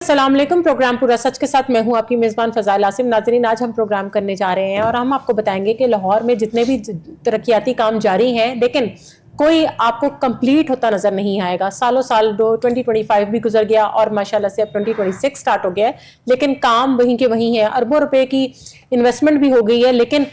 अस्सलाम वालेकुम। प्रोग्राम पूरा सच के साथ मैं हूं आपकी मेज़बान फ़ज़ाइल आसिम। नाज़रीन, आज हम प्रोग्राम करने जा रहे हैं और हम आपको बताएंगे कि लाहौर में जितने भी तरक्याती काम जारी हैं, लेकिन कोई आपको कंप्लीट होता नज़र नहीं आएगा। सालों साल 2025 भी गुजर गया और माशाल्लाह से अब 2026 स्टार्ट हो गया है, लेकिन काम वहीं के वहीं है। अरबों रुपए की इन्वेस्टमेंट भी हो गई है, लेकिन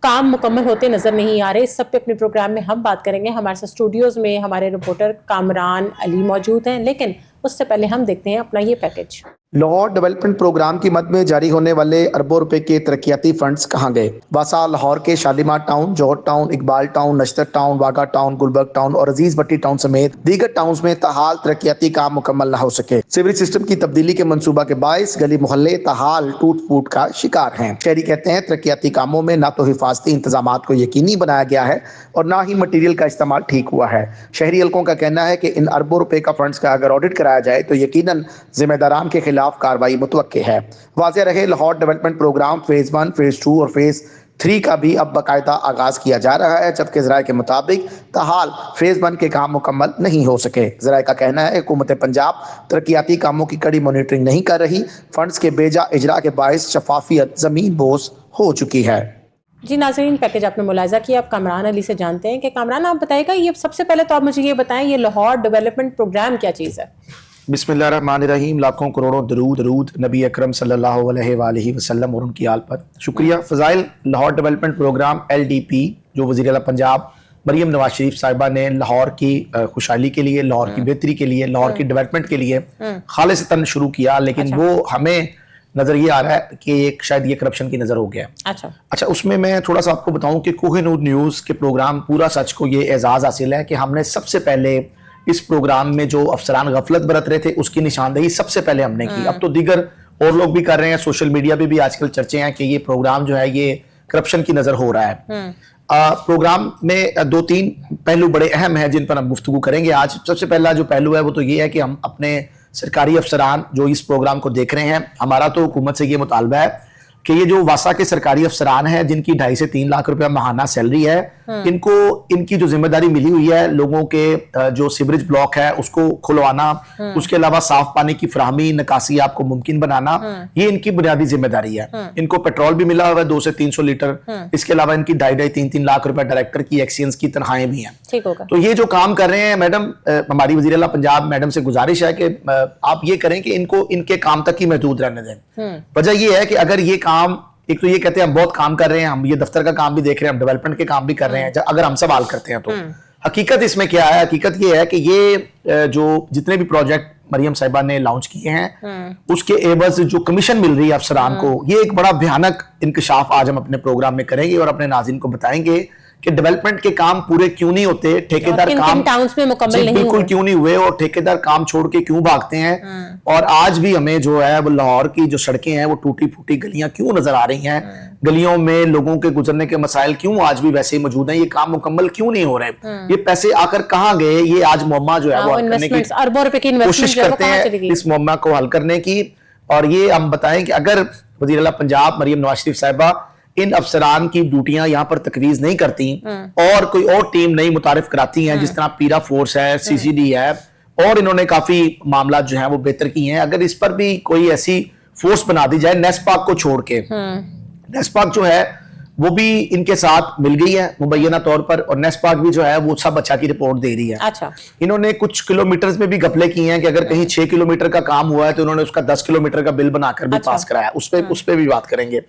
काम मुकम्मल होते नजर नहीं आ रहे। इस सब पे अपने प्रोग्राम में हम बात करेंगे। हमारे साथ स्टूडियोज में हमारे रिपोर्टर कामरान अली मौजूद हैं, लेकिन उससे पहले हम देखते हैं अपना ये पैकेज। लाहौर डेवलपमेंट प्रोग्राम की मद में जारी होने वाले अरबों रुपए के तरक्याती फंड्स कहां गए? वासा लाहौर के Shalimar Town, Johar Town, Iqbal Town, Nishtar Town, Wagah Town, Gulberg Town और अजीज भट्टी टाउन समेत दीगर टाउन्स में ताहाल तरक्याती काम मुकम्मल न हो सके। सीवरेज सिस्टम की तब्दीली के मंसूबा के बायस गली मोहल्ले ताहाल टूट फूट का शिकार हैं। शहरी कहते हैं तरक्याती कामों में न तो हिफाजती इंतजाम को यकीनी बनाया गया है और न ही मटीरियल का इस्तेमाल ठीक हुआ है। शहरी हल्कों का कहना है कि इन अरबों रुपए का फंड्स का अगर ऑडिट कराया जाए तो यकीनन जिम्मेदारान के खिलाफ कार्रवाई मुतवक्के है। वाज़ेह रहे, Lahore development programme phase 1, phase 2 और फेज 3 का भी अब बाकायदा आगाज किया जा रहा है, जबकि ज़राए के मुताबिक ताहाल फेज 1 के काम मुकम्मल नहीं हो सके। ज़राए का कहना है हुकूमत पंजाब तरक्याती कामों की कड़ी मॉनिटरिंग नहीं कर रही। फंड्स के बेजा इजरा के बायस शफाफियत जमीन बोस हो चुकी है। जी नाज़रीन, पैकेज आपने मुलाहिजा किया। आप कामरान अली से जानते हैं कि कामरान, आप बताएगा ये सबसे पहले तो आप मुझे ये बताएं, ये लाहौर डेवलपमेंट प्रोग्राम क्या चीज़ है? बिस्मिल्लाहिर्रहमानिर्रहीम। लाखों करोड़ों दरूद नबी अकरम सल्लल्लाहु अलैहि वसल्लम और उनकी आल पर। शुक्रिया फ़ज़ाइल। लाहौर डेवलपमेंट प्रोग्राम LDP जो वज़ीर आला पंजाब मरियम नवाज शरीफ साहिबा ने लाहौर की खुशहाली के लिए, लाहौर की बेहतरी के लिए, लाहौर की डेवलपमेंट के लिए खालिसतन शुरू किया, लेकिन वो हमें नजर ये आ रहा है कि एक शायद ये करप्शन की नजर हो गया। अच्छा, उसमें मैं थोड़ा सा आपको बताऊं कि कोहिनूर न्यूज़ के प्रोग्राम पूरा सच को ये एजाज़ हासिल है कि हमने सबसे पहले इस प्रोग्राम में जो अफसरान गफलत बरत रहे थे उसकी निशानदेही सबसे पहले हमने की। अब तो दीगर और लोग भी कर रहे हैं, सोशल मीडिया पे भी आजकल चर्चे हैं कि ये प्रोग्राम जो है ये करप्शन की नजर हो रहा है। प्रोग्राम में 2-3 पहलू बड़े अहम हैं जिन पर हम गुफ्तगू करेंगे आज। सबसे पहला जो पहलू है वो तो ये है कि हम अपने सरकारी अफसरान जो इस प्रोग्राम को देख रहे हैं, हमारा तो हुकूमत से ये मुतालबा है कि ये जो वासा के सरकारी अफसरान हैं जिनकी 2.5 से 3 लाख रुपया माहाना सैलरी है, इनको इनकी जो जिम्मेदारी मिली हुई है लोगों के जो सीवरेज ब्लॉक है उसको खुलवाना, उसके अलावा साफ पानी की फराहमी निकासी आपको मुमकिन बनाना, ये इनकी बुनियादी जिम्मेदारी है। इनको पेट्रोल भी मिला हुआ है 200 से 300 लीटर। इसके अलावा इनकी 2.5-3 लाख रुपया डायरेक्टर की एक्सीएंस की तनख्वाहें भी हैं। तो ये जो काम कर रहे हैं मैडम, हमारी वज़ीर आला पंजाब मैडम से गुजारिश है कि आप ये करें कि इनको इनके काम तक ही महदूद रहने दें। वजह ये है कि अगर ये काम, एक तो ये कहते हैं हम बहुत काम कर रहे हैं, हम ये दफ्तर का काम भी देख रहे हैं, हम डेवलपमेंट के काम भी कर रहे हैं, अगर हम सवाल करते हैं तो हकीकत इसमें क्या है? हकीकत ये है कि ये जो जितने भी प्रोजेक्ट मरियम साहिबा ने लॉन्च किए हैं उसके एवज जो कमीशन मिल रही है अफसरान को, ये एक बड़ा भयानक इंकशाफ आज हम अपने प्रोग्राम में करेंगे और अपने नाज़रीन को बताएंगे कि डेवलपमेंट के काम पूरे क्यों नहीं होते, ठेकेदार काम टाउन्स में मुकम्मल नहीं बिल्कुल क्यों नहीं हुए और ठेकेदार काम छोड़ के क्यों भागते हैं। और आज भी हमें जो है वो लाहौर की जो सड़कें हैं वो टूटी फूटी गलियां क्यों नजर आ रही हैं, गलियों में लोगों के गुजरने के मसाइल क्यों आज भी वैसे ही मौजूद हैं, ये काम मुकम्मल क्यों नहीं हो रहे, ये पैसे आकर कहाँ गए, ये आज मुअम्मा जो है वो हल करने की कोशिश करते हैं, इस मुअम्मा को हल करने की। और ये हम बताएं कि अगर वज़ीर आला पंजाब मरियम नवाज शरीफ साहिबा इन अफसरान की ड्यूटियां यहाँ पर तकवीज नहीं करती और कोई और टीम नहीं मुतारिफ कराती हैं, जिस तरह पीरा फोर्स है, CCD है, और इन्होंने काफी मामला जो है वो बेहतर किए हैं, अगर इस पर भी कोई ऐसी फोर्स बना दी जाए नेस्पाक को छोड़ के, नेस्पाक जो है वो भी इनके साथ मिल गई है मुबैना तौर पर, और नेस्पाक भी जो है वो सब अच्छा की रिपोर्ट दे रही है। अच्छा, इन्होंने कुछ किलोमीटर में भी घपले किए हैं कि अगर कहीं 6 किलोमीटर का काम हुआ है तो इन्होंने उसका 10 किलोमीटर का बिल बनाकर भी पास कराया, उस पर भी बात करेंगे।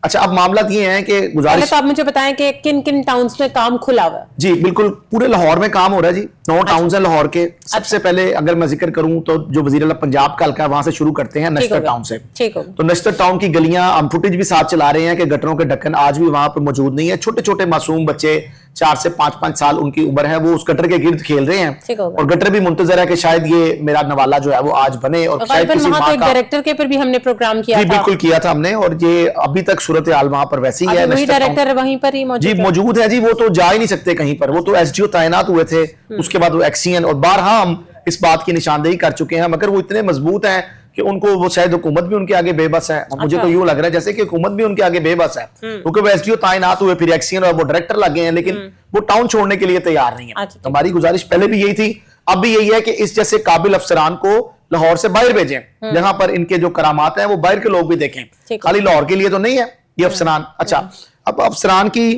अच्छा, अब मामला ये है कि गुजारिश, तो आप मुझे बताएं कि किन किन टाउन्स में काम खुला हुआ है? जी बिल्कुल, पूरे लाहौर में काम हो रहा है जी। 9 टाउन्स हैं लाहौर के। सबसे पहले अगर मैं जिक्र करूं तो जो वज़ीर आला पंजाब का हल्का है वहां से शुरू करते हैं, नशतर टाउन से। तो नशतर टाउन की गलियां हम फुटेज भी साथ चला रहे हैं कि गटरों के ढक्कन आज भी वहां पर मौजूद नहीं है। छोटे छोटे मासूम बच्चे 4 से 5-5 साल उनकी उम्र है, वो उस गटर के गिर्द खेल रहे हैं और गटर भी मुंतजर है कि शायद ये मेरा नवाला जो है वो आज बने। और शायद किसी माँ का डायरेक्टर के पर भी हमने प्रोग्राम किया था, बिल्कुल किया था हमने, और ये अभी तक सूरत हाल वहां पर वैसी है। वही डायरेक्टर वहीं पर ही मौजूद है जी, वो तो जा ही नहीं सकते कहीं पर, वो तो SDO तैनात हुए थे, उसके बाद वो एक्सीएन, और बारहा हम इस बात की निशानदेही कर चुके हैं, मगर वो इतने मजबूत हैं कि उनको वो शायद हुकूमत भी उनके आगे बेबस है। मुझे तो यूं लग रहा है जैसे कि हुकूमत भी उनके आगे बेबस है, क्योंकि वो SDO तैनात हुए, फिर एक्सीएन और वो डायरेक्टर लगे हैं, लेकिन वो टाउन छोड़ने के लिए तैयार नहीं है। हमारी गुजारिश पहले भी यही थी, अब भी यही है कि इस जैसे काबिल अफसरान को लाहौर से बाहर भेजें, जहां पर इनके जो करामात हैं वो बाहर के लोग भी देखें, खाली लाहौर के लिए तो नहीं है ये अफसरान। अच्छा, अब अफसरान की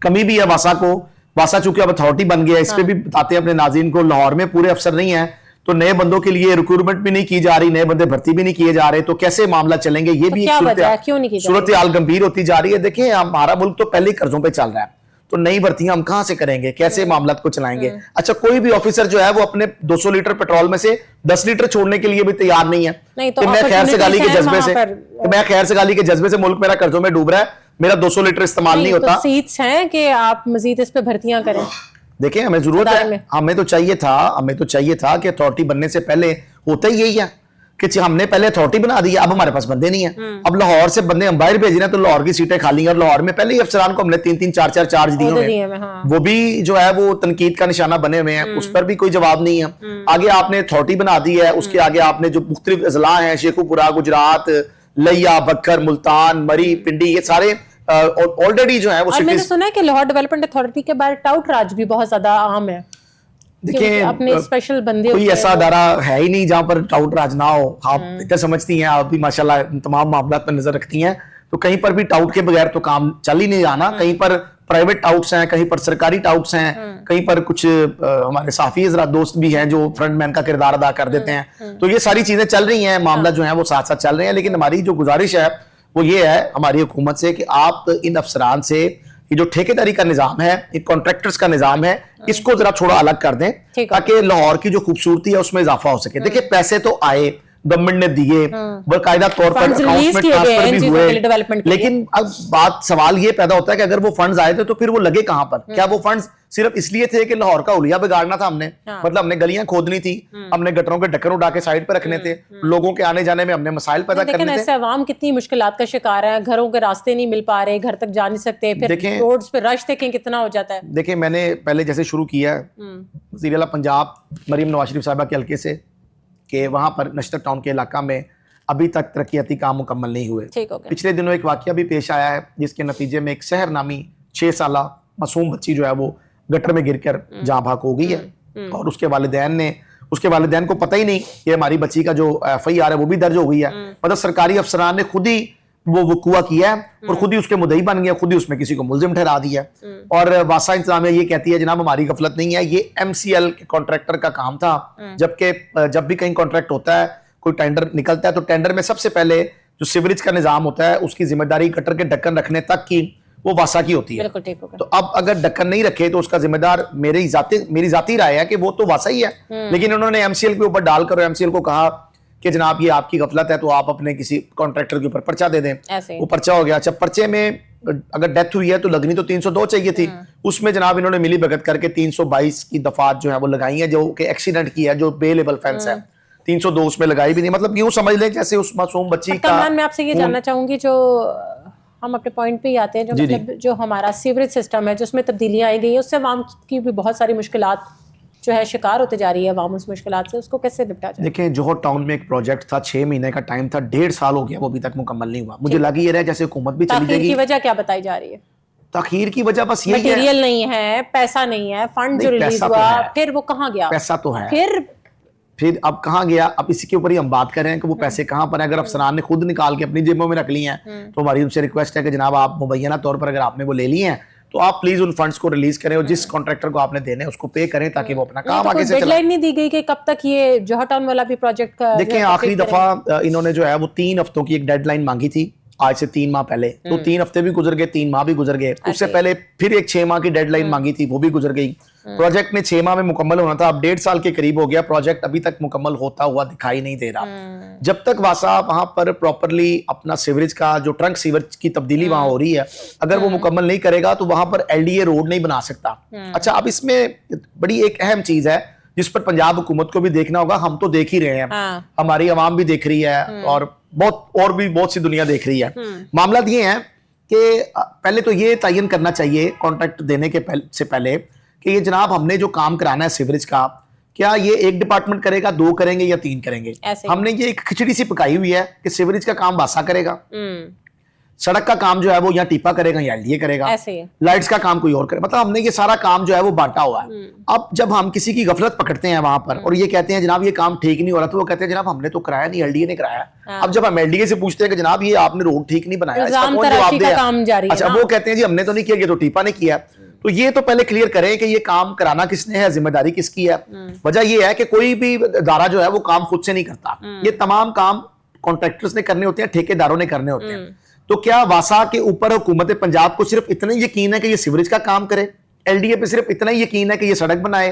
कमी भी है वासा को, वासा चूंकि अब अथॉरिटी बन गया, इस पे भी बताते हैं अपने नाज़रीन को, लाहौर में पूरे अफसर नहीं है, तो नए बंदों के लिए रिक्रूटमेंट भी नहीं की जा रही, नए बंदे भर्ती भी नहीं किए जा रहे, तो कैसे मामला चलेंगे, ये भी सूरत हाल गंभीर होती जा रही है। देखिए हमारा मुल्क तो पहले ही कर्जों पे चल रहा है, तो नई भर्तियां हम कहां से करेंगे, कैसे मामला को चलाएंगे। अच्छा, कोई भी ऑफिसर जो है वो अपने 200 लीटर पेट्रोल में से 10 लीटर छोड़ने के लिए भी तैयार नहीं है। तो मैं खैर से गाली के जज्बे से मुल्क मेरा कर्जों में डूब रहा है, मेरा 200 लीटर इस्तेमाल नहीं होता। सीट्स हैं कि आप मजीद इस पे भर्तियां करें। देखिए हमें जरूरत है, हमें तो चाहिए था कि अथॉरिटी बनने से पहले होता ही यही है कि हमने पहले अथॉरिटी बना दी, अब हमारे पास बंदे नहीं है। अब लाहौर से बंदे हम बाहर भेज रहे हैं, तो लाहौर की सीटें खाली हैं, और लाहौर में पहले ही अफसरान को हमने 3-3 4-4 चार्ज दिए हुए हैं, वो भी जो है वो तनकीद का निशाना बने हुए हैं, उस पर भी कोई जवाब नहीं है। आगे आपने अथॉरिटी बना दी है, उसके आगे आपने जो मुख्तलिफ अजला हैं, शेखुपुरा, गुजरात, लिया, बक्कर, मुल्तान, मरी, पिंडी, ये सारे ऑलरेडी जो है वो मैंने सुना है कि लाहौर डेवलपमेंट अथॉरिटी के बाहर टाउट राज भी बहुत ज्यादा आम है। देखिए अपने स्पेशल बंदे कोई ऐसा अदारा है ही नहीं जहां पर टाउट राज ना हो। आप इतना समझती हैं, आप भी माशाल्लाह तमाम मामला पर नजर रखती हैं, तो कहीं पर भी टाउट के बगैर तो काम चल ही नहीं जाना। कहीं पर प्राइवेट टाउट्स हैं, कहीं पर सरकारी टाउट्स हैं, कहीं पर कुछ हमारे साफी हजरात दोस्त भी हैं जो फ्रंटमैन का किरदार अदा कर देते हैं। तो ये सारी चीजें चल रही हैं, मामला जो है वो साथ साथ चल रहे हैं। लेकिन हमारी जो गुजारिश है वो ये है हमारी हुकूमत से कि आप इन अफसरान से ये जो ठेकेदारी का निजाम है, ये कॉन्ट्रैक्टर्स का निजाम है, इसको जरा थोड़ा अलग कर दें, ताकि लाहौर की जो खूबसूरती है उसमें इजाफा हो सके। देखिए पैसे तो आए, गवर्नमेंट ने दिए, बाकायदा तौर पर अकाउंट में ट्रांसफर भी हुए, लेकिन अब सवाल ये पैदा होता है कि अगर वो फंड्स आए थे तो फिर वो लगे कहां पर? क्या वो फंड्स सिर्फ इसलिए थे कि लाहौर का हुलिया बिगाड़ना था हमने? मतलब हमने गलियां खोदनी थी, हमने गटरों के ढक्कन उठा के साइड पे रखने थे, लोगों के आने जाने में हमने मसाइल पैदा करने थे। ऐसे अवाम कितनी मुश्किलात का शिकार है, घरों के रास्ते नहीं मिल पा रहे, घर तक जा नहीं सकते, फिर रोड्स पे रश देखें कितना हो जाता है। देखिए मैंने पहले जैसे शुरू किया वज़ीर आला पंजाब मरियम नवाज शरीफ साहिबा के हल्के से, कि वहां पर नश्तर टाउन के इलाका में अभी तक तरक्याती काम मुकम्मल नहीं हुए। पिछले दिनों एक वाकया भी पेश आया है, जिसके नतीजे में एक शहर नामी 6 साला मासूम बच्ची जो है वो गटर में गिरकर जहां भाग हो गई है, और उसके वालिदैन को पता ही नहीं कि हमारी बच्ची का जो FIR है वो भी दर्ज हो गई है। मतलब सरकारी अफसरान ने खुद ही वो वकूआ किया है और खुद ही उसके मुद्दई बन गया, खुद ही उसमें किसी को मुलजिम ठहरा दिया। और वासा इंतजामिया ये कहती है जनाब हमारी गफलत नहीं है, ये MCL के कॉन्ट्रैक्टर का काम था। जबकि जब भी कहीं कॉन्ट्रैक्ट होता है, कोई टेंडर निकलता है, तो टेंडर में सबसे पहले जो सीवरेज का निजाम होता है उसकी जिम्मेदारी गटर के ढक्कन रखने तक की वो वासा की होती है। तो अब अगर ढक्कन नहीं रखे तो उसका जिम्मेदार मेरी जाती राय है कि वो तो वासा ही है। लेकिन उन्होंने MCL के ऊपर डालकर MCL को कहा कि जनाब ये आपकी गफलत है, तो आप अपने किसी कॉन्ट्रैक्टर के ऊपर पर्चा दे दें। वो पर्चा हो गया। अच्छा, पर्चे में अगर डेथ हुई है तो लगनी तो 302 चाहिए थी, उसमें जनाब इन्होंने मिली भगत करके 322 की दफात जो है वो लगाई है, जो कि एक्सीडेंट की है, जो बेलेबल फेंस है। 302 उसमें लगाई भी नहीं। मतलब यूं समझ लें जैसे उस मासूम बच्ची का। मैं आपसे ये जानना चाहूंगी, जो हम अपने पॉइंट पे ही आते हैं, जो मतलब जो हमारा सीवरेज सिस्टम है, जो उसमें तब्दीलियां आई गई हैं, उससे आवाम की भी बहुत सारी मुश्किलात जो है शिकार होते जा रही है आवाम उस मुश्किलात से, उसको कैसे निपटा जाए? देखिए जोहर टाउन में एक प्रोजेक्ट था, 6 महीने का टाइम था, 1.5 साल हो गया, वो अभी तक मुकम्मल नहीं हुआ। मुझे लगी ये रहा जैसे हुकूमत भी चली जाएगी। की वजह क्या बताई जा रही है? ताखीर की वजह बस यही है, मटेरियल नहीं है, पैसा नहीं है, फंड जो रिलीज हुआ फिर वो कहाँ गया? पैसा तो है, फिर अब कहाँ गया? अब इसी के ऊपर ही हम बात कर रहे हैं कि वो पैसे कहाँ पर है। अगर अफसरान ने खुद निकाल के अपनी जेबों में रख लिए हैं तो हमारी उनसे रिक्वेस्ट है कि जनाब आप मुबैना तौर पर अगर आपने वो ले लिए हैं तो आप प्लीज उन फंड्स को रिलीज करें और जिस कॉन्ट्रैक्टर को आपने देने उसको पे करें, ताकि वो अपना काम आगे से चलाए। डेडलाइन नहीं दी गई कि कब तक ये जोहर टाउन वाला भी प्रोजेक्ट का? देखिए आखिरी दफा इन्होंने जो है वो 3 हफ्तों की एक डेडलाइन मांगी थी, आज से 3 माह पहले। तो 3 हफ्ते भी गुजर गए, 3 माह भी गुजर गए। उससे पहले फिर एक 6 माह की डेडलाइन मांगी थी, वो भी गुजर गई। प्रोजेक्ट ने 6 माह में मुकम्मल होना था, अब 1.5 साल के करीब हो गया, प्रोजेक्ट अभी तक मुकम्मल होता हुआ दिखाई नहीं दे रहा। जब तक वासा वहां पर प्रॉपरली अपना सीवरेज का जो ट्रंक सीवरेज की तब्दीली वहां हो रही है, अगर वो मुकम्मल नहीं करेगा तो वहां पर LDA रोड नहीं बना सकता। अच्छा, अब इसमें बड़ी एक अहम चीज है जिस पर पंजाब हुकूमत को भी देखना होगा। हम तो देख ही रहे हैं, हमारी आवाम भी देख रही है और बहुत सी दुनिया देख रही है। मामला ये है कि पहले तो ये तयन करना चाहिए कॉन्ट्रैक्ट देने के से पहले कि ये जनाब हमने जो काम कराना है सीवरेज का, क्या ये एक डिपार्टमेंट करेगा, 2 करेंगे या 3 करेंगे? हमने ये एक खिचड़ी सी पकाई हुई है कि सीवरेज का काम वासा करेगा, सड़क का काम जो है वो यहाँ टीपा करेगा या एलडीए करेगा, ऐसे ही है। लाइट्स का काम कोई और करे, मतलब हमने ये सारा काम जो है वो बांटा हुआ है। अब जब हम किसी की गफलत पकड़ते हैं वहां पर और ये कहते हैं जनाब ये काम ठीक नहीं हो रहा, तो वो कहते हैं जनाब हमने तो कराया नहीं, एलडीए ने कराया। अब जब हम एलडीए से पूछते हैं कि जनाब ये आपने रोड ठीक नहीं बनाया, इसका इल्जाम कौन तराशी जवाब का दे? काम जारी है अच्छा, ना। वो कहते हैं जी हमने तो नहीं किया, ये तो टीपा ने किया। तो ये तो पहले क्लियर करें कि ये काम कराना किसने है, जिम्मेदारी किसकी है। वजह ये है कि कोई भी इदारा जो है वो काम खुद से नहीं करता, ये तमाम काम कॉन्ट्रैक्टर्स ने करने होते हैं, ठेकेदारों ने करने होते हैं। तो क्या वासा के ऊपर हुकूमत पंजाब को सिर्फ इतना ही यकीन है कि ये सीवरेज का काम करे, एलडीए पे सिर्फ इतना ही यकीन है कि ये सड़क बनाए,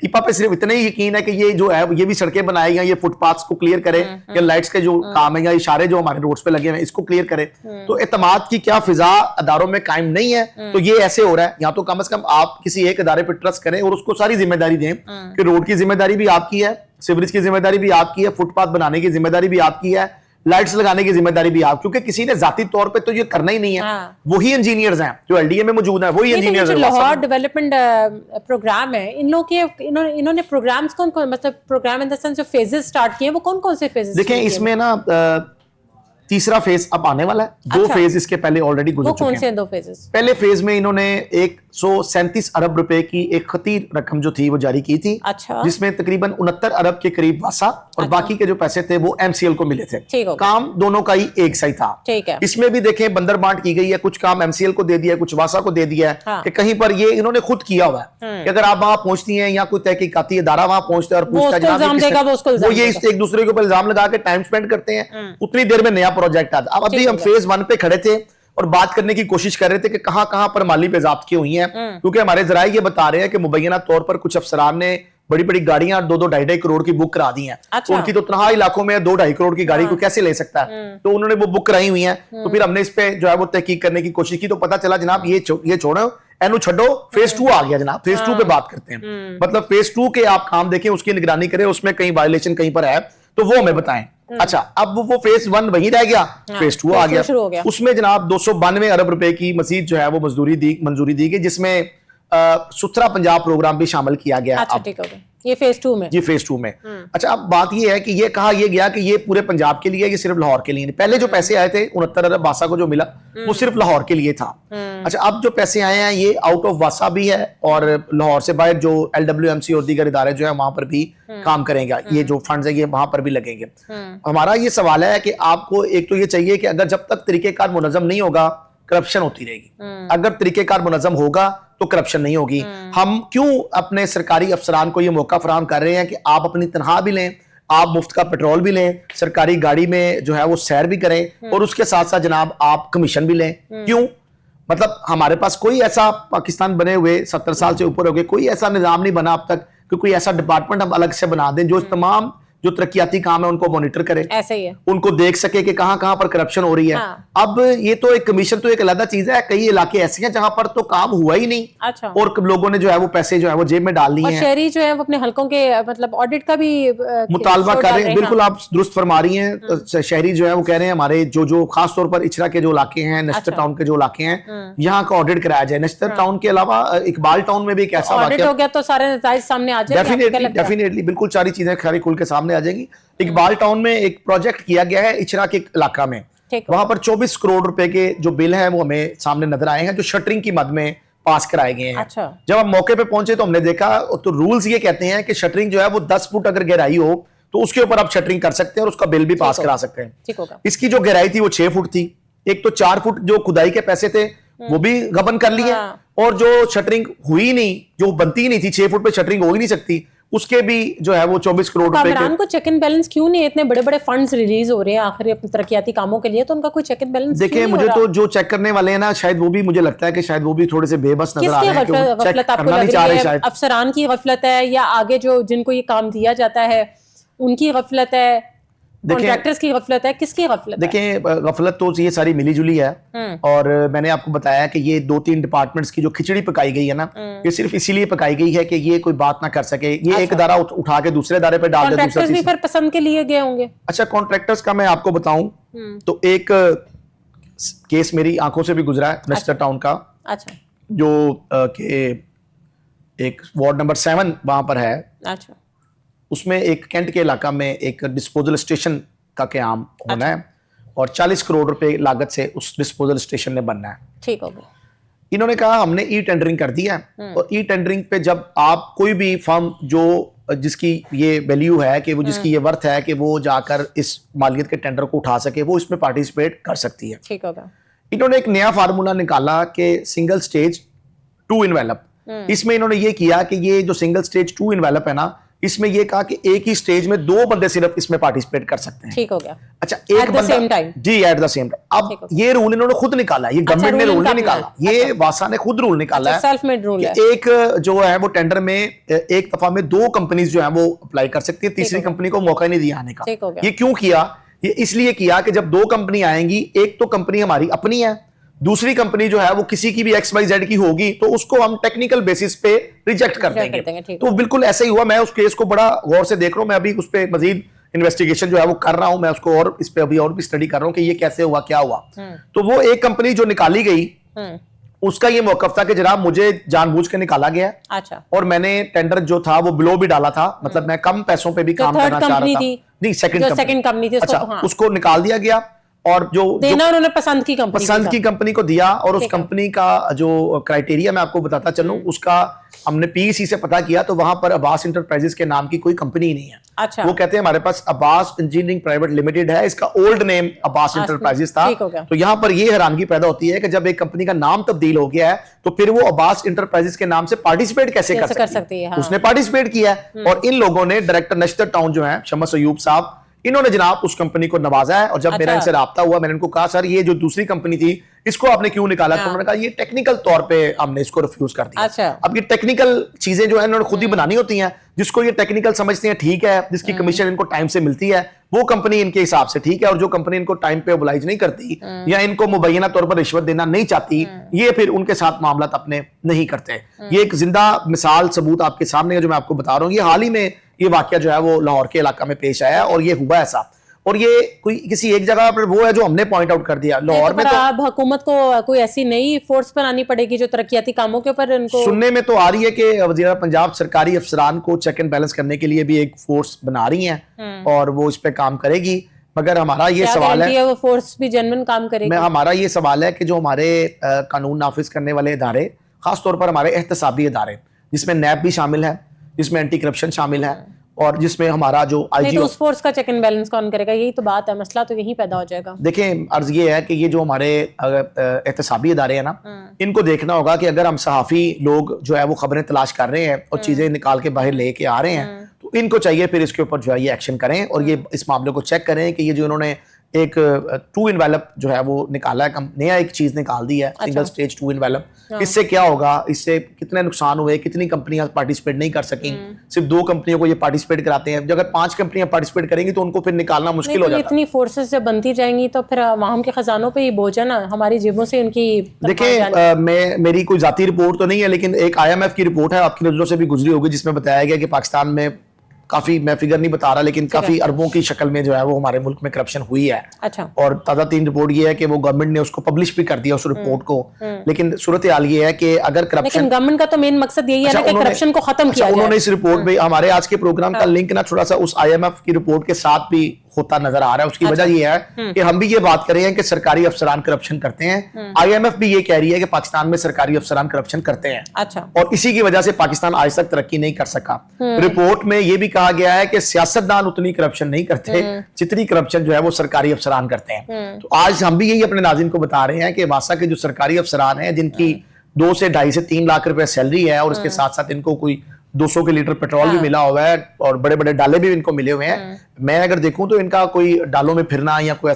टीपा पे सिर्फ इतना ही यकीन है कि ये जो है ये भी सड़कें बनाए या ये फुटपाथ्स को क्लियर करे, या लाइट्स के जो काम है या इशारे जो हमारे रोड्स पे लगे हुए हैं इसको क्लियर करे, तो एतमाद की क्या फिजा अदारों में कायम नहीं है। तो ये ऐसे हो रहा है, या तो कम से कम आप किसी एक अदारे पर ट्रस्ट करें और उसको सारी जिम्मेदारी दें कि रोड की जिम्मेदारी भी आपकी है, सीवरेज की जिम्मेदारी भी आपकी है, फुटपाथ बनाने की जिम्मेदारी भी आपकी है, लाइट्स लगाने की जिम्मेदारी भी आप, क्योंकि किसी ने जाती तौर पे तो ये करना ही नहीं है। वही इंजीनियर्स हैं जो एलडीए में मौजूद हैं, वही इंजीनियर्स हैं। लाहौर डेवलपमेंट प्रोग्राम है, इन लोग के इन्होंने प्रोग्राम्स कौन कौन, मतलब प्रोग्राम इन द सेंस जो फेजेस स्टार्ट किए वो कौन कौन से फेजेस? देखें इसमें ना तीसरा फेज अब आने वाला है। दो फेज इसके पहले ऑलरेडी गुजर चुके हैं। कौन से दो फेजेस? पहले फेज में इन्होंने 137 अरब रुपए की एक खतीर रकम जो थी वो जारी की थी। अच्छा। जिसमें तकरीबन 69 अरब के करीब वासा और बाकी के जो पैसे थे वो एमसीएल को मिले थे। काम दोनों का ही एक सही था। ठीक है। इसमें भी देखें बंदर बांट की गई है, कुछ काम एमसीएल को दे दिया, कुछ वासा को दे दिया है कि कहीं पर ये इन्होंने खुद किया हुआ है कि अगर आप वहां पहुंचती हैं या कोई तहकीकाती इदारा वहां पहुंचता है और पूछता है, वो ये एक दूसरे के ऊपर इल्जाम लगा के टाइम स्पेंड करते हैं, उतनी देर में नया प्रोजेक्ट आता है। अब अभी हम फेज 1 पे खड़े थे और बात करने की कोशिश कर रहे थे कि कहां कहां पर माली पे ज़ाब्ते हुई हैं, क्योंकि हमारे जराये ये बता रहे हैं कि मुबैना तौर पर कुछ अफसरान ने बड़ी बड़ी गाड़ियां 2-2, 2.5 करोड़ की बुक करा दी हैं। अच्छा। उनकी तो तनहा इलाकों में 2-2.5 करोड़ की गाड़ी को कैसे ले सकता है, तो उन्होंने वो बुक कराई हुई है। तो फिर हमने इस पे जो है वो तहकीक करने की कोशिश की, तो पता चला जनाब ये छोड़ो, एनु छो, फेज 2 आ गया जनाब। फेज 2 पे बात करते हैं, मतलब फेज 2 के आप काम देखें, उसकी निगरानी करें, उसमें कहीं वायलेशन कहीं पर है तो वो हमें बताएं। अच्छा, अब वो फेज 1 वही रह गया, फेज 2 आ गया। उसमें जनाब 292 अरब रुपए की मजीद जो है वो मंजूरी दी गई, जिसमें सुथरा पंजाब प्रोग्राम भी शामिल किया गया। अच्छा, ठीक हो गया ये फेज 2 में। ये फेज 2 में। अच्छा, अब बात ये है कि ये कहा यह गया कि ये पूरे पंजाब के लिए, ये सिर्फ लाहौर के लिए नहीं। पहले जो पैसे आए थे 69 अरब वासा को जो मिला वो सिर्फ लाहौर के लिए था। अच्छा, अब जो पैसे आए हैं ये आउट ऑफ वासा भी है और लाहौर से बाहर जो LWMC और दीगर इदारे जो है वहां पर भी काम करेंगे। ये जो फंड्स है ये वहां पर भी लगेंगे। हमारा ये सवाल है कि आपको एक तो ये चाहिए कि अगर जब तक तरीकेकार मुनज़्ज़म नहीं होगा करप्शन होती रहेगी, अगर तरीकेकार मुनज़्ज़म होगा तो करप्शन नहीं होगी। हम क्यों अपने सरकारी अफसरान को ये मौका फराहम कर रहे हैं कि आप अपनी तनख्वाह भी लें, आप मुफ्त का पेट्रोल भी लें, सरकारी गाड़ी में जो है वो सैर भी करें और उसके साथ साथ जनाब आप कमीशन भी लें। क्यों? मतलब हमारे पास कोई ऐसा, पाकिस्तान बने हुए 70 साल से ऊपर हो गए, कोई ऐसा निजाम नहीं बना अब तक कि कोई ऐसा डिपार्टमेंट हम अलग से बना दें जो तमाम जो तरक्याती काम है उनको मॉनिटर करे, ऐसे ही है, उनको देख सके कि कहां कहां पर करप्शन हो रही है। अब ये तो एक कमीशन तो एक अलग चीज है, कई इलाके ऐसे हैं जहां पर तो काम हुआ ही नहीं। अच्छा। और लोगों ने जो है वो पैसे जो है वो जेब में डाल लिए हैं। शहरी जो है वो अपने हलकों के मतलब ऑडिट का भी मुतालबा कर रहे हैं। बिल्कुल आप दुरुस्त फरमा रही हैं। शहरी जो है वो कह रहे हैं हमारे जो खास तौर पर इचरा के जो इलाके हैं, नश्तर टाउन के जो इलाके हैं, यहाँ का ऑडिट कराया जाए। नश्तर टाउन के अलावा इकबाल टाउन में भी एक ऐसा ऑडिट हो गया तो सारे नतीजे सामने आ जाएंगे। डेफिनेटली बिल्कुल सारी चीजें खरी खुल के सामने आ जाएंगी। इकबाल टाउन में एक प्रोजेक्ट किया गया है इचरा के इलाका में, वहां पर 24 करोड़ रुपए के जो बिल हैं वो हमें सामने नजर आए हैं, जो शटरिंग की मद में पास कराए गए हैं। अच्छा। जब हम मौके पे पहुंचे तो हमने देखा तो रूल्स ये कहते हैं कि शटरिंग जो है वो 10 फुट अगर गहराई हो तो उसके ऊपर आप शटरिंग कर सकते हैं और उसका बिल भी पास करा सकते हैं। इसकी जो गहराई थी वो 6 फुट थी। एक तो 4 फुट जो खुदाई के पैसे थे वो भी गबन कर लिए, और जो शटरिंग हुई नहीं, जो बनती नहीं थी, 6 फुट पे शटरिंग हो ही नहीं सकती, उसके भी जो है वो 24 करोड़ रुपए के। को चेक एंड बैलेंस क्यों नहीं? इतने बड़े बड़े फंड्स रिलीज हो रहे हैं आखिर अपने तरक्याती कामों के लिए, तो उनका कोई चेक एंड बैलेंस देखिए, मुझे तो जो चेक करने वाले हैं ना, शायद वो भी, मुझे लगता है कि शायद वो भी थोड़े से बेबस नजर आ रहे हैं। गफलत आपको लग रही है? अफसरान की गफलत है या आगे जो जिनको ये काम दिया जाता है उनकी गफलत है, कॉन्ट्रैक्टर्स की गफलत है, किसकी गफलत है? देखिए, गफलत तो ये सारी मिली जुली है, और मैंने आपको बताया कि ये 2-3 डिपार्टमेंट्स की जो खिचड़ी पकाई गई है ना, ये सिर्फ इसीलिए पकाई गई है कि ये कोई बात ना कर सके। ये एक इदारा उठा के दूसरे इदारे पे डाल दे। कॉन्ट्रैक्टर्स भी फिर पसंद के लिए गए होंगे। अच्छा, कॉन्ट्रैक्टर्स का मैं आपको बताऊं तो एक केस मेरी आंखों से भी गुजरा है नश्तर टाउन का। अच्छा। जो के एक वार्ड नंबर 7 वहां पर है। अच्छा। उसमें एक कैंट के इलाका में एक डिस्पोजल स्टेशन का क़याम होना है, और 40 करोड़ रुपए लागत से उस डिस्पोजल स्टेशन ने बनना है। ठीक हो गया। इन्होंने कहा हमने ई टेंडरिंग कर दिया है, और ई टेंडरिंग पे जब आप कोई भी फर्म जो जिसकी ये वैल्यू है कि वो जिसकी ये वर्थ है कि वो जाकर इस मालियत के टेंडर को उठा सके, वो इसमें पार्टिसिपेट कर सकती है। ठीक हो गया। इन्होंने एक नया फार्मूला निकाला कि सिंगल स्टेज 2 इन्वेलप। इसमें इन्होंने ये किया कि ये जो सिंगल स्टेज 2 इन्वेलप है ना, इसमें ये कहा कि एक ही स्टेज में 2 बंदे सिर्फ इसमें पार्टिसिपेट कर सकते हैं। ठीक हो गया। अच्छा, At एक the बंदा same time. जी एट द सेम टाइम। ठीक अब हो ये रूल इन्होंने खुद निकाला, ये गवर्नमेंट ने रूल रूल नहीं इनका निकाला, अपना है। ये वासा ने खुद रूल निकाला है सेल्फ मेड रूल है। कि एक जो है वो टेंडर में एक दफा में 2 कंपनीज जो है वो अप्लाई कर सकती है, तीसरी कंपनी को मौका ही नहीं दिया आने का। ठीक हो गया। ये क्यों किया? ये इसलिए किया कि जब 2 कंपनी आएंगी, एक तो कंपनी हमारी अपनी है, दूसरी कंपनी जो है वो किसी की भी XYZ की होगी, तो उसको हम टेक्निकल बेसिस पे रिजेक्ट कर देंगे। ठीक तो बिल्कुल ऐसा ही हुआ। मैं उस केस को बड़ा गौर से देख रहा हूं, मैं अभी उस पर मजीद इन्वेस्टिगेशन जो है वो कर रहा हूं, मैं उसको और इस पे अभी और भी स्टडी कर रहा हूं कि ये कैसे हुआ, क्या हुआ। तो वो एक कंपनी जो निकाली गई, उसका ये मौकफ था कि जनाब मुझे जानबूझ के निकाला गया। अच्छा। और मैंने टेंडर जो था वो बिलो भी डाला था, मतलब मैं कम पैसों पे भी काम थर्ड करना चाह कंपनी रहा था। थी? नहीं, सेकंड कंपनी थी उसको। अच्छा, हाँ। उसको निकाल दिया गया, और जो देना उन्होंने पसंद की कंपनी पसंद की कंपनी को दिया। और उस ठीक है। कंपनी का जो क्राइटेरिया मैं आपको बताता चलूं, उसका हमने PEC से पता किया, तो वहां पर अब्बास इंटरप्राइजेस के नाम की कोई कंपनी नहीं है। अच्छा। वो कहते हैं हमारे पास अब्बास इंजीनियरिंग प्राइवेट लिमिटेड है, इसका ओल्ड नेम अब्बास इंटरप्राइजेस था। ठीक हो गया। तो यहां पर ये हैरानगी पैदा होती है कि जब एक कंपनी का नाम तब्दील हो गया है, तो फिर वो अब्बास इंटरप्राइजेस के नाम से पार्टिसिपेट कैसे कर सकती है? हाँ। उसने पार्टिसिपेट किया है, और इन लोगों ने डायरेक्टर नश्तर टाउन जो है शमस अयूब साहब, इन्होंने जनाब उस कंपनी को नवाजा है। और जब मेरा इनसे राब्ता हुआ, मैंने इनको कहा सर ये जो दूसरी कंपनी थी इसको आपने क्यों निकाला? तो उन्होंने कहा ये टेक्निकल तौर पे हमने इसको रिफ्यूज कर दिया। अच्छा। अब ये टेक्निकल चीजें जो है इन्होंने खुद ही बनानी होती हैं, जिसको ये टेक्निकल समझते हैं ठीक है, जिसकी कमीशन इनको टाइम से मिलती है, वो कंपनी इनके हिसाब से ठीक है। और जो कंपनी इनको टाइम पे ओबलाइज नहीं करती या इनको मुबैना तौर पर रिश्वत देना नहीं चाहती, ये फिर उनके साथ मामला अपने नहीं करते। ये एक जिंदा मिसाल सबूत आपके सामने है जो मैं आपको बता रहा हूँ। ये हाल ही में ये वाकया जो है वो लाहौर के इलाका में पेश आया, और ये हुआ ऐसा। और ये कोई किसी एक जगह पर वो है जो हमने पॉइंट आउट कर दिया। लाहौर में तो अब हुकूमत को कोई ऐसी नई फोर्स बनानी पड़ेगी जो तरक्याती कामों के ऊपर इनको। सुनने में तो आ रही है कि वज़ीर पंजाब सरकारी अफसरान को चेक एंड बैलेंस करने के लिए भी एक फोर्स बना रही हैं, और वो इस पे काम करेगी। मगर हमारा ये सवाल है वो फोर्स भी जेन्युइन काम करेगी? हमारा ये सवाल है कि जो हमारे कानून नाफिज करने वाले इदारे, खासतौर पर हमारे एहतसाबी इदारे, जिसमें नैब भी शामिल है, जिसमें एंटी करप्शन शामिल है, और जिसमें हमारा जो नहीं, तो उस फोर्स का चेक एंड बैलेंस कौन करेगा? यही तो बात है, मसला तो यही पैदा हो जाएगा। देखें, अर्ज ये है कि ये जो हमारे एहतसाबी इदारे हैं ना, इनको देखना होगा कि अगर हम सहाफ़ी लोग जो है वो खबरें तलाश कर रहे हैं और चीजें निकाल के बाहर लेके आ रहे हैं, तो इनको चाहिए फिर इसके ऊपर जो है ये एक्शन करें, और ये इस मामले को चेक करें कि ये जो इन्होंने एक 2 इन्वेलप जो है वो निकाला है, नया एक चीज निकाल दी है, सिंगल स्टेज 2 इन्वेलप। इससे क्या होगा, इससे कितने नुकसान हुए, कितनी कंपनियां पार्टिसिपेट नहीं कर सकी, सिर्फ 2 कंपनियों को ये पार्टिसिपेट कराते हैं। अगर 5 कंपनियां पार्टिसिपेट करेंगी तो उनको फिर निकालना मुश्किल हो जाता है। इतनी फोर्सेस जब बनती जाएंगी तो फिर अवाम के खजानों पे ही बोझ है ना, हमारी जेबों से उनकी। देखिए, मेरी कोई जाती रिपोर्ट तो नहीं है, लेकिन एक IMF की रिपोर्ट है, आपकी नजरों से भी गुजरी होगी, जिसमें बताया गया कि पाकिस्तान में काफी, मैं फिगर नहीं बता रहा, लेकिन काफी अरबों की शक्ल में जो है वो हमारे मुल्क में करप्शन हुई है। अच्छा। और ताजा 3 रिपोर्ट ये है कि वो गवर्नमेंट ने उसको पब्लिश भी कर दिया उस रिपोर्ट को। लेकिन सूरत हाल ये है कि अगर करप्शन, गवर्नमेंट का तो मेन मकसद यही है ना कि करप्शन को खत्म किया जाए। उन्होंने इस रिपोर्ट में, हमारे आज के प्रोग्राम का लिंक ना थोड़ा सा उस IMF की रिपोर्ट के साथ भी होता नजर आ रहा है। उसकी वजह ये है कि हम भी ये बात कर रहे हैं कि सरकारी अफसरान करप्शन करते हैं, IMF भी ये कह रही है कि पाकिस्तान में सरकारी अफसरान करप्शन करते हैं। अच्छा। और इसी की वजह से पाकिस्तान आज तक तरक्की नहीं कर सका। रिपोर्ट में ये भी कहा गया है कि सियासतदान उतनी करप्शन नहीं करते जितनी करप्शन जो है वो सरकारी अफसरान करते हैं। तो आज हम भी यही अपने नाज़रीन को बता रहे हैं कि वासा के जो सरकारी अफसरान हैं, जिनकी 2 से 2.5 से 3 लाख रुपए सैलरी है, और उसके साथ साथ इनको कोई 200 के लीटर पेट्रोल भी मिला हुआ है, और बड़े बड़े डाले भी इनको मिले हुए हैं। मैं अगर देखूं तो इनका कोई डालों में फिरना या कोई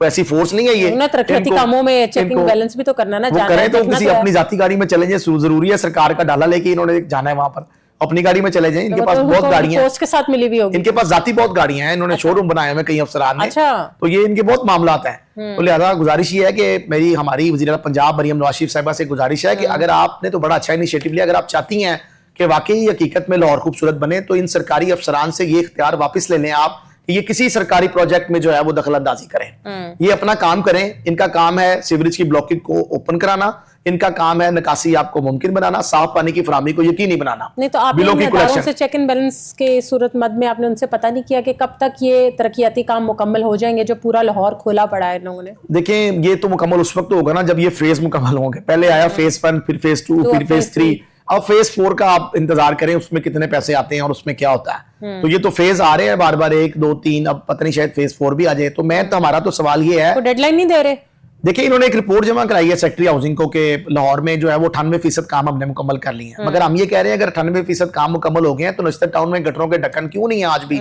ऐसी फोर्स नहीं है। ये तरक्याती कामों में चेकिंग बैलेंस भी तो करना ना, वो करें तो किसी अपनी जाती गाड़ी में चले जाए, जरूरी है सरकार का डाला लेके इन्होंने जाना है वहां पर, अपनी गाड़ी में चले जाएं। इनके पास बहुत गाड़ियां के साथ मिली भी होगी, इनके पास जाती बहुत गाड़ियां हैं, इन्होंने शोरूम बनाए हुए कई अफसरान ने। अच्छा। तो ये इनके बहुत मामलात हैं। तो लिहाजा गुजारिश ये है कि मेरी, हमारी वज़ीर पंजाब मरियम नवाज शरीफ साहिबा से गुजारिश है कि अगर आपने तो बड़ा अच्छा इनिशिएटिव लिया, अगर आप चाहती हैं कि वाकई हकीकत में लाहौर खूबसूरत बने, तो इन सरकारी अफसरान से ये इख्तियार वापस ले लें आप कि ये किसी सरकारी प्रोजेक्ट में जो है वो दखल अंदाजी करें। ये अपना काम करें, इनका काम है सीवरेज की ब्लॉकेज को ओपन कराना, इनका काम है निकासी आपको मुमकिन बनाना, साफ पानी की फराहमी को यकीनी बनाना। नहीं तो आपने इन इदारों से चेक एंड बैलेंस के सूरत मद में आपने उनसे पता नहीं किया कि कब तक ये तरक्याती काम मुकम्मल हो जाएंगे जो पूरा लाहौर खोला पड़ा है इन लोगों ने? देखें, ये तो मुकम्मल उस वक्त होगा ना जब ये फेज मुकम्मल होंगे। पहले आया फेज 1, फिर फेज 2, फिर फेज 3, अब फेज 4 का आप इंतजार करें उसमें कितने पैसे आते हैं और उसमें क्या होता है। तो ये तो फेज आ रहे हैं बार बार, 1, 2, 3, अब पता नहीं शायद फेज 4 भी आ जाए। तो मैं तो हमारा तो सवाल ये है, डेडलाइन नहीं दे रहे। देखिए, इन्होंने एक रिपोर्ट जमा कराई है सेक्रेटरी हाउसिंग को कि लाहौर में जो है वो 98% काम हमने मुकम्मल कर लिए हैं। मगर हम ये कह रहे हैं अगर 98% काम मुकम्मल हो गए हैं तो नश्तर टाउन में गटरों के ढक्कन क्यों नहीं है आज भी?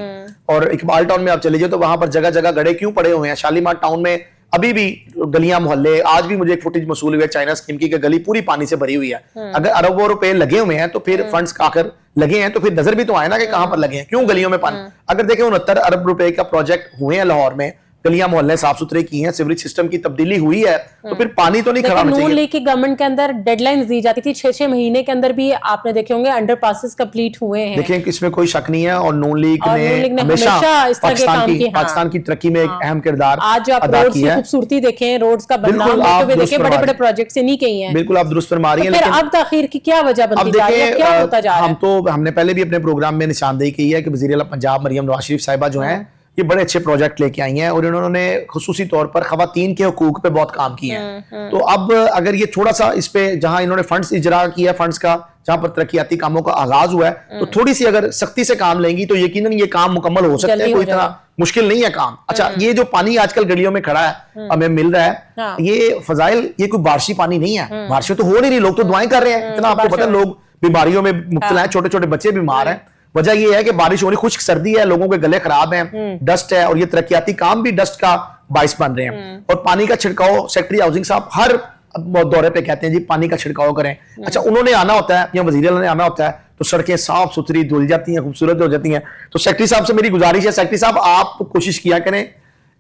और इकबाल टाउन में आप चले जाओ तो वहां पर जगह जगह गड्ढे क्यों पड़े हुए हैं? शालीमार टाउन में अभी भी गलियां मोहल्ले, आज भी मुझे एक फुटेज मसूल हुई है चाइना स्कीम की गली पूरी पानी से भरी हुई है। अगर अरबों रुपए लगे हुए हैं तो फिर फंड्स आकर लगे हैं तो फिर नजर भी तो आए ना कि कहां पर लगे हैं, क्यों गलियों में पानी। अगर देखें 69 अरब रुपए का प्रोजेक्ट हुए हैं लाहौर में, गलियां मोहल्ले साफ सुथरे की हैं, सीवरेज सिस्टम की तब्दीली हुई है, तो फिर पानी तो नहीं खड़ा होना चाहिए। नून लीग की गवर्नमेंट के अंदर डेडलाइंस दी जाती थी 6-6 महीने के अंदर भी आपने देखे होंगे अंडरपासेस कंप्लीट हुए हैं। देखिए, इसमें कोई शक नहीं है और नून लीग ने हमेशा इस तरह के काम किए। पाकिस्तान की तरक्की में एक अहम किरदार आज आप रोड्स की खूबसूरती देखें, रोड्स का बनाव देखें, बड़े बड़े प्रोजेक्ट्स इन्हीं के ही हैं। बिल्कुल आप दुरुस्त फरमा रही हैं, लेकिन अब ताखीर की क्या वजह बनती जा रही है, क्या होता जा रहा है? हमने पहले भी अपने प्रोग्राम में निशानदेही की है कि वज़ीर आला पंजाब मरियम नवाज शरीफ साहिबा जो हैं ये बड़े अच्छे प्रोजेक्ट लेके आई हैं और इन्होंने खुसूसी तौर पर खवातीन के हुकूक पे बहुत काम किए हैं। तो अब अगर ये थोड़ा सा इस पे जहां इन्होंने फंड्स इजरा किया, फंड्स का जहां पर तरक्याती कामों का आगाज हुआ है, तो थोड़ी सी अगर सख्ती से काम लेंगी तो यकीनन ये काम मुकम्मल हो सकता है, कोई इतना मुश्किल नहीं है काम। अच्छा, ये जो पानी आजकल गलियों में खड़ा है हमें मिल रहा है, ये फजाइल ये कोई बारिशी पानी नहीं है, बारिशें तो हो नहीं रही, लोग तो दुआएं कर रहे हैं, इतना आपको पता है, लोग बीमारियों में मुब्तला है, छोटे छोटे बच्चे बीमार हैं। वजह यह है कि बारिश हो रही, खुश्क सर्दी है, लोगों के गले खराब हैं, डस्ट है और ये तरक्याती काम भी डस्ट का बाइस बन रहे हैं। और पानी का छिड़काव सेक्रेटरी हाउसिंग साहब हर दौरे पे कहते हैं जी पानी का छिड़काव करें। अच्छा, उन्होंने आना होता है या वज़ीर ने आना होता है तो सड़कें साफ सुथरी धुल जाती हैं, खूबसूरत हो जाती हैं। तो सेक्रेटरी साहब से मेरी गुजारिश है, सेक्रेटरी साहब आप कोशिश किया करें,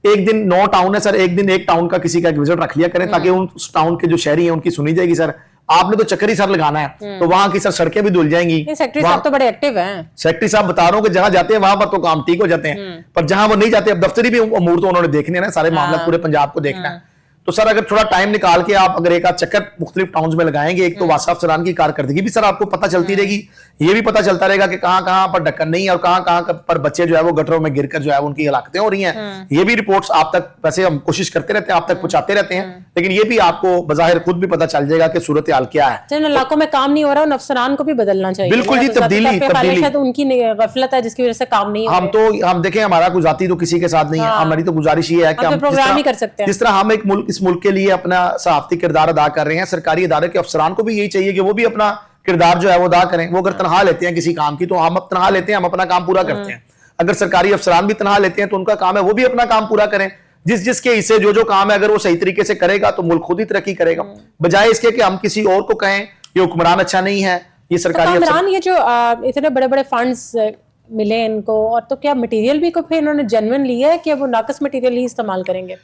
एक दिन 9 टाउन है सर, एक दिन एक टाउन का किसी का विजिट रख लिया करें ताकि उस टाउन के जो शहरी हैं उनकी सुनी जाएगी। सर आपने तो चक्कर ही सर लगाना है तो वहां की सर सड़कें भी धुल जाएंगी। सेक्रेटरी साहब तो बड़े एक्टिव हैं। सेक्रेटरी साहब बता रहा हूं कि जहां जाते हैं वहां पर तो काम ठीक हो जाते हैं, पर जहां वो नहीं जाते, अब दफ्तरी भी अमूर तो उन्होंने देखने हैं ना, सारे मामला पूरे पंजाब को देखना है। तो सर अगर थोड़ा टाइम निकाल के आप अगर एक आध चक्कर मुख्तलिफ टाउन्स में लगाएंगे, एक तो वासा अफसरान की कारकर्दगी भी सर आपको पता चलती रहेगी, ये भी पता चलता रहेगा कि कहां कहां पर ढक्कन नहीं है और कहां कहां पर बच्चे जो है वो गटरों में गिरकर जो है उनकी हलाकतें हो रही हैं। ये भी रिपोर्ट्स आप तक, वैसे हम कोशिश करते रहते हैं, आप तक पहुंचाते रहते हैं, लेकिन ये भी आपको बजाहिर खुद भी पता चल जाएगा कि सूरत हाल क्या है। जिन इलाकों में काम नहीं हो रहा, उन अफसरान को भी बदलना चाहिए। बिल्कुल जी, तब्दीली उनकी गफलत है जिसकी वजह से काम नहीं हम तो हम देखें, हमारा कोई जाती तो किसी के साथ नहीं है, हमारी तो गुजारिश ये है कि हम प्रोग्राम ही कर सकते हैं। जिस तरह हम एक मुल्क, इस मुल्क के लिए अपना सहाफती किरदार अदा कर रहे हैं, सरकारी इदारे के अफसरान को भी यही चाहिए कि वो भी अपना किरदार जो है वो अदा करें। वो अगर तनख्वाह लेते हैं किसी काम की तो हम तनख्वाह लेते हैं, हम अपना काम पूरा करते हैं। अगर सरकारी अफसरान भी तनख्वाह लेते हैं तो उनका काम है वो भी अपना काम पूरा करें। जिस जिसके हिस्से जो जो काम है अगर वो सही तरीके से करेगा तो मुल्क खुद ही तरक्की करेगा, बजाय इसके कि हम किसी और को कहें ये हुक्मरान अच्छा नहीं है, ये सरकारी अफसरान। ये जो इतने बड़े बड़े फंड्स मिले इनको, और तो क्या मटेरियल भी को फिर इन्होंने जेन्युइन लिया है कि वो नाकस मटेरियल ही इस्तेमाल करेंगे?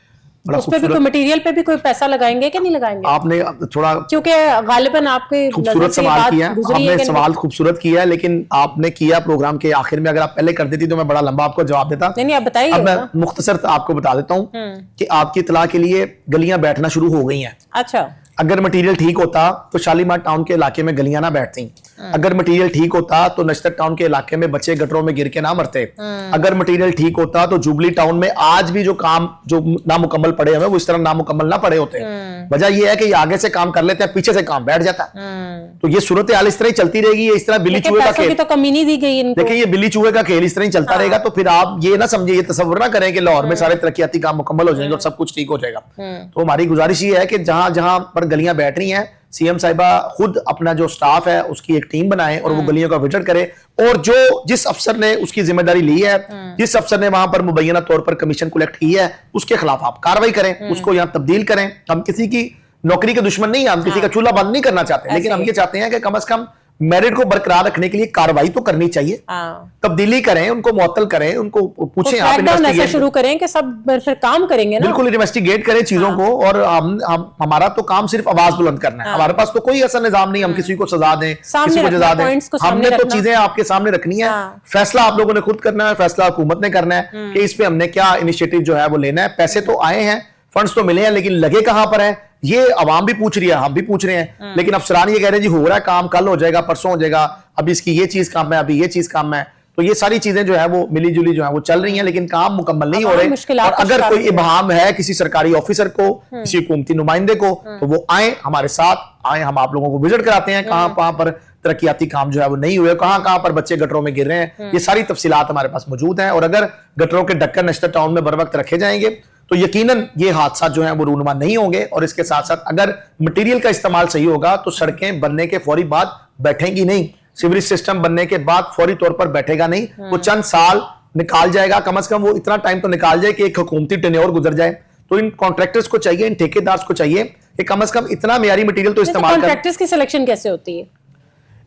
उस पे भी कोई मटेरियल पे भी कोई पैसा लगाएंगे कि नहीं लगाएंगे? आपने थोड़ा, क्योंकि गालिबन आपके खूबसूरत सवाल किया, आपने सवाल खूबसूरत किया है, लेकिन आपने किया प्रोग्राम के आखिर में, अगर आप पहले कर देती तो मैं बड़ा लंबा आपको जवाब देता। नहीं, आप बताइए। अब मैं मुख्तसर आपको बता देता हूँ कि आपकी इत्तला के लिए गलियां बैठना शुरू हो गई हैं। अच्छा, अगर मटेरियल ठीक होता तो शालीमार टाउन के इलाके में गलियां ना बैठती, अगर मटेरियल ठीक होता तो नश्तर टाउन के इलाके में बच्चे गटरों में गिर के ना मरते, अगर मटेरियल ठीक होता तो जुबली टाउन में आज भी जो काम जो नामुकम्मल पड़े हुए वो इस तरह नामुकम्मल ना पड़े होते। वजह यह है कि ये आगे से काम कर लेते हैं, पीछे से काम बैठ जाता है। तो ये सूरत हाल इस तरह ही चलती रहेगी, इस तरह बिल्ली चूहे का खेल तो कमी नहीं दी गई इनको। देखिए, ये बिल्ली चूहे का खेल इस तरह ही चलता रहेगा। तो फिर आप ये ना समझे, ये तस्वर ना करें कि लाहौर में सारे तरक्याती काम मुकम्मल हो जाएंगे और सब कुछ ठीक हो जाएगा। तो हमारी गुजारिश ये है कि जहां जहां पर गलियां बैठ रही हैं, सीएम साहिबा खुद अपना जो स्टाफ है उसकी एक टीम बनाए और वो गलियों का विजिट करे, और जो जिस अफसर ने उसकी जिम्मेदारी ली है, जिस अफसर ने वहां पर मुबैना तौर पर कमीशन कलेक्ट की है, उसके खिलाफ आप कार्रवाई करें, उसको यहाँ तब्दील करें। हम किसी की नौकरी के दुश्मन नहीं है, हम किसी का चूल्हा बंद नहीं करना चाहते, लेकिन हम ये चाहते हैं कि कम से कम मेरिट को बरकरार रखने के लिए कार्रवाई तो करनी चाहिए, हाँ। तब्दीली करें, उनको मुअत्तल करें, उनको पूछें, आप ऐसा इन्वेस्टिगेट शुरू करें कि सब फिर काम करेंगे ना, बिल्कुल इन्वेस्टिगेट करें चीजों को। और हम हमारा तो काम सिर्फ आवाज बुलंद करना है, हमारे पास तो कोई ऐसा निजाम नहीं हम किसी को सजा दें, किसी को सजा दें। हमने तो चीजें आपके सामने रखनी है, फैसला आप लोगों ने खुद करना है, फैसला हुकूमत ने करना है कि इस पे हमने क्या इनिशिएटिव जो है वो लेना है। पैसे तो आए हैं, फंड्स तो मिले हैं, लेकिन लगे कहां पर है ये आवाम भी पूछ रही है, हम भी पूछ रहे हैं। लेकिन अफसरान ये कह रहे हैं जी हो रहा है काम, कल हो जाएगा, परसों हो जाएगा, अभी इसकी ये चीज काम है, अभी ये चीज काम है। तो ये सारी चीजें जो है वो मिली जुली जो है वो चल रही हैं, लेकिन काम मुकम्मल नहीं हो रहे। और अगर कोई इबाहम है किसी सरकारी ऑफिसर को, किसी हुकूमती नुमाइंदे को, तो वो आए हमारे साथ आए, हम आप लोगों को विजिट कराते हैं कहां पर तरक्याती काम जो है वो नहीं हुए, कहां पर बच्चे गटरों में गिर रहे हैं, ये सारी तफसीलात हमारे पास मौजूद हैं। और अगर गटरों के ढक्कन नश्तर टाउन में बर वक्त रखे जाएंगे तो यकीनन ये हादसा जो है वो रूनुमा नहीं होंगे। और इसके साथ साथ अगर मटेरियल का इस्तेमाल सही होगा तो सड़कें बनने के फौरी बाद बैठेंगी नहीं, सीवरेज सिस्टम बनने के बाद फौरी तौर पर बैठेगा नहीं, वो चंद साल निकाल जाएगा, कम से कम वो इतना टाइम तो निकाल जाए कि एक हुकूमती टेन्योर गुजर जाए। तो इन कॉन्ट्रैक्टर्स को चाहिए, इन ठेकेदार्स को चाहिए कि कम से कम इतना मेयारी मटेरियल तो इस्तेमाल करें। कॉन्ट्रैक्टर्स की सिलेक्शन कैसे होती है?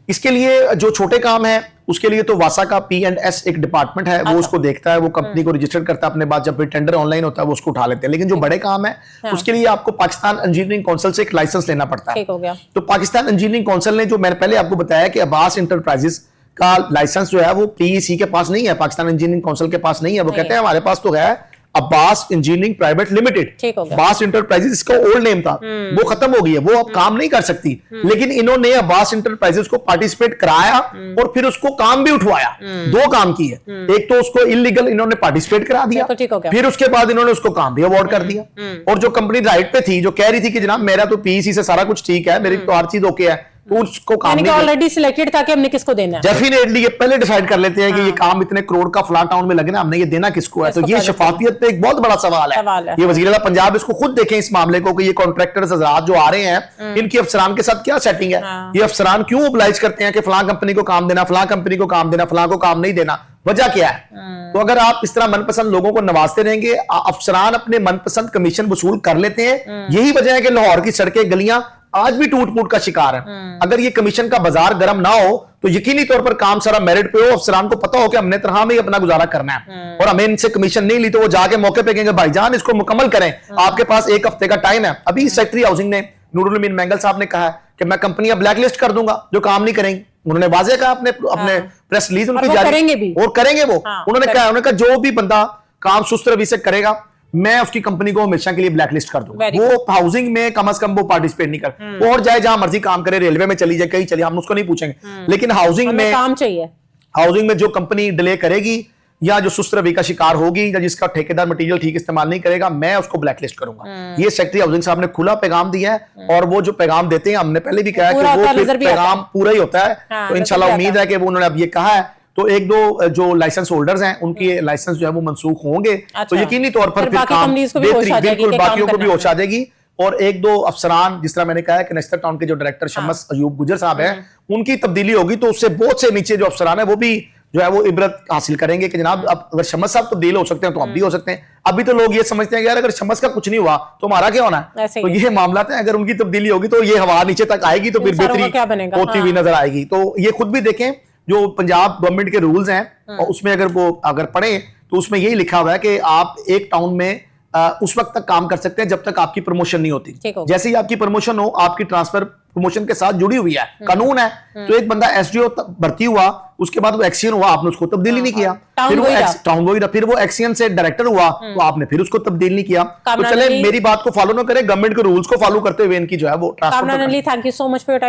इसके लिए जो छोटे काम है उसके लिए तो वासा का P&S एक डिपार्टमेंट है, वो उसको देखता है, वो कंपनी को रजिस्टर करता है अपने बाद, जब टेंडर ऑनलाइन होता है वो उसको उठा लेते हैं। लेकिन जो बड़े काम है उसके लिए आपको पाकिस्तान इंजीनियरिंग काउंसिल से एक लाइसेंस लेना पड़ता है। ठीक हो गया। तो पाकिस्तान इंजीनियरिंग काउंसिल ने, जो मैंने पहले आपको बताया कि अब्बास इंटरप्राइजेस का लाइसेंस जो है वो PEC के पास नहीं है, पाकिस्तान इंजीनियरिंग काउंसिल के पास नहीं है। वो कहते हैं हमारे पास तो है Abbas engineering private limited, Abbas enterprises इसका ओल्ड नेम था, वो खत्म हो गई है, वो अब काम नहीं कर सकती। लेकिन इन्होंने अब्बास इंटरप्राइजेस को पार्टिसिपेट कराया और फिर उसको काम भी उठवाया। दो काम किए, एक तो उसको इलीगल इन्होंने पार्टिसिपेट करा दिया, फिर उसके बाद इन्होंने उसको काम भी अवार्ड कर दिया। और जो कंपनी राइट पे थी, जो कह रही थी कि जनाब मेरा तो PEC से सारा कुछ ठीक है, मेरी तो हर चीज ओके है, तो उसको काम नहीं, ऑलरेडी सिलेक्टेड था कि हमने किसको देना है। डेफिनेटली ये पहले डिसाइड कर लेते हैं कि ये काम इतने करोड़ का फलां टाउन में लगना, हमने ये देना किसको है। तो ये शफाफियत पे एक बहुत बड़ा सवाल है। ये वज़ीर आला पंजाब इसको खुद देखें इस मामले को कि ये कॉन्ट्रैक्टर्स हज़रात जो आ रहे हैं इनकी अफसरान के साथ क्या सेटिंग है। ये अफसरान क्यों ओबलाइज करते हैं कि फलां कंपनी को काम देना, फलां कंपनी को काम देना, फलां को काम नहीं देना, वजह क्या है? तो अगर आप इस तरह मनपसंद लोगों को नवाजते रहेंगे, अफसरान अपने मनपसंद कमीशन वसूल कर लेते हैं। यही वजह है कि लाहौर की सड़कें गलियां आज भी टूट फूट का शिकार है। अगर ये कमीशन का बाजार गर्म ना हो तो यकीनी तौर पर काम सारा मेरिट पे हो, अफसरान को पता हो कि हमने तरह में ही अपना गुजारा करना है और हमें इनसे कमीशन नहीं ली, तो वो जाके मौके पे कहेंगे भाईजान इसको मुकम्मल करें, आपके पास एक हफ्ते का टाइम है। अभी सेक्रेटरी हाउसिंग ने, नूरुल अमीन मैंगल साहब ने कहा है कि मैं कंपनियां ब्लैकलिस्ट कर दूंगा जो काम नहीं करेंगी। उन्होंने वाजे कहा अपने प्रेस रिलीज उनकी जारी और करेंगे वो। उन्होंने कहा जो भी बंदा काम सुस्त रवि से करेगा मैं उसकी कंपनी को हमेशा के लिए ब्लैकलिस्ट कर दूंगा। वो हाउसिंग में कम से कम वो पार्टिसिपेट नहीं कर, वो और जाए जहां मर्जी काम करे, रेलवे में चली जाए, कहीं चली, हम उसको नहीं पूछेंगे। लेकिन हाउसिंग में काम चाहिए, हाउसिंग में जो कंपनी डिले करेगी या जो सुस्त रवि का शिकार होगी या जिसका ठेकेदार मटेरियल ठीक इस्तेमाल नहीं करेगा, मैं उसको ब्लैकलिस्ट करूंगा। ये सेक्रेटरी हाउसिंग साहब ने खुला पैगाम दिया है और वो जो पैगाम देते हैं, हमने पहले भी कहा कि वो पैगाम पूरा ही होता है। तो इंशाल्लाह उम्मीद है कि वो उन्होंने अब ये कहा है तो एक दो जो लाइसेंस होल्डर्स हैं उनकी लाइसेंस जो है वो मंसूख होंगे। तो यकीनी तौर पर फिर काम बिल्कुल बाकियों को भी होश आ जाएगी। और एक दो अफसरान, जिस तरह मैंने कहा है कि नश्तर टाउन के जो डायरेक्टर शम्स अयूब गुजर साहब हैं, उनकी तब्दीली होगी तो उससे बहुत से नीचे जो अफसरान है वो भी जो है वो इबरत हासिल करेंगे कि जनाब अब अगर शम्स साहब तब्दील हो सकते हैं तो हम भी हो सकते हैं। अभी तो लोग ये समझते हैं कि यार अगर शम्स का कुछ नहीं हुआ तो हमारा क्या होना है। तो ये मामला है, अगर उनकी तब्दीली होगी तो ये हवा नीचे तक आएगी तो फिर बेहतरी होती हुई नजर आएगी। तो ये खुद भी देखें जो पंजाब गवर्नमेंट के रूल्स हैं और उसमें अगर पढ़े तो उसमें यही लिखा हुआ है कि आप एक टाउन में उस वक्त तक काम कर सकते हैं जब तक आपकी प्रमोशन नहीं होती। जैसे ही आपकी प्रमोशन हो, आपकी ट्रांसफर प्रमोशन के साथ जुड़ी हुई है, कानून है। तो एक बंदा SDO भर्ती हुआ, उसके बाद वो एक्सियन हुआ, आपने उसको तब्दीली नहीं किया, फिर वो एक्सियन से डायरेक्टर हुआ तो आपने फिर उसको तब्दील नहीं किया। तो चले मेरी बात को फॉलो ना करें, गवर्नमेंट के रूल्स को फॉलो करते हुए इनकी जो है वो transfer. Thank you so much for your time.